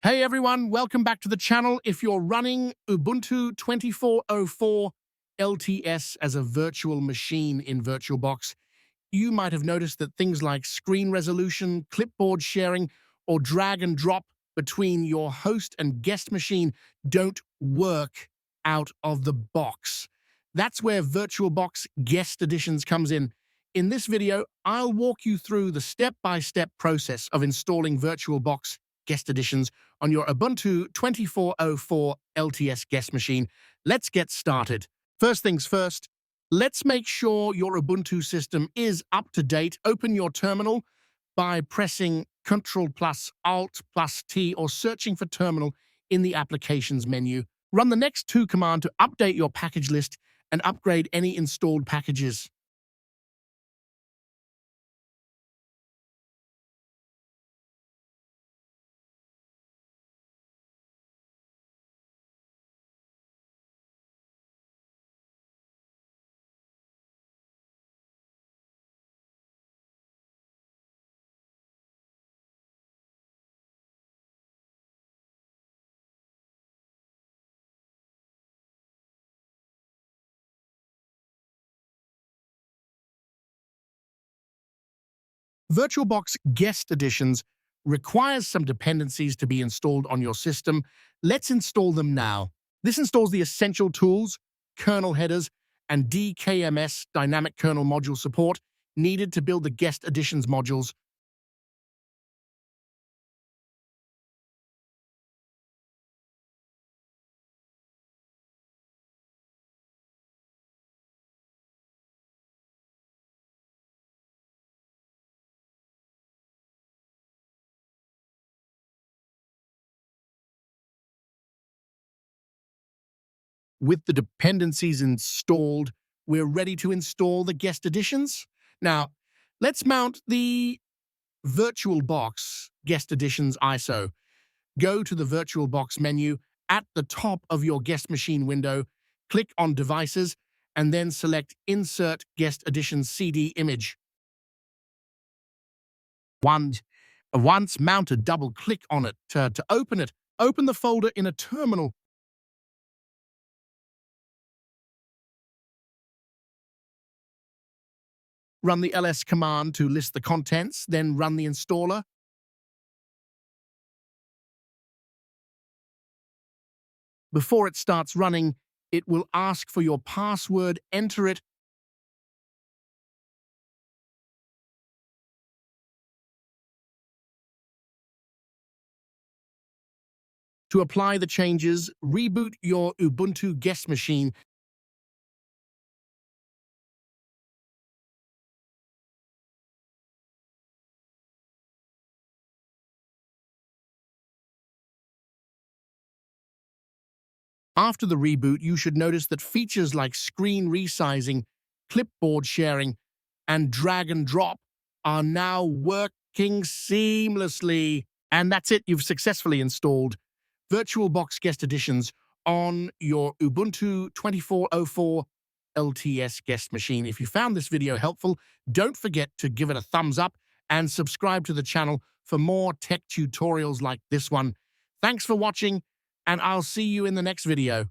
Hey everyone, welcome back to the channel. If you're running Ubuntu 24.04 LTS as a virtual machine in VirtualBox, you might have noticed that things like screen resolution, clipboard sharing, or drag and drop between your host and guest machine don't work out of the box. That's where VirtualBox Guest Additions comes in. In this video, I'll walk you through the step-by-step process of installing VirtualBox Guest Additions on your Ubuntu 24.04 LTS guest machine. Let's get started. First things first, let's make sure your Ubuntu system is up to date. Open your terminal by pressing Ctrl+Alt+T or searching for terminal in the applications menu. Run the next two command to update your package list and upgrade any installed packages. VirtualBox Guest Additions requires some dependencies to be installed on your system. Let's install them now. This installs the essential tools, kernel headers, and dkms dynamic kernel module support needed to build the Guest Additions modules. With the dependencies installed, we're ready to install the Guest Additions. Now, let's mount the VirtualBox Guest Additions ISO. Go to the VirtualBox menu at the top of your guest machine window, click on Devices, and then select Insert Guest Additions CD image. Once mounted, double-click on it to open it. Open the folder in a terminal. Run the ls command to list the contents, then run the installer. Before it starts running, it will ask for your password. Enter it. To apply the changes, reboot your Ubuntu guest machine. After the reboot, you should notice that features like screen resizing, clipboard sharing, and drag and drop are now working seamlessly. And that's it, you've successfully installed VirtualBox Guest Additions on your Ubuntu 24.04 LTS guest machine. If you found this video helpful, don't forget to give it a thumbs up and subscribe to the channel for more tech tutorials like this one. Thanks for watching, and I'll see you in the next video.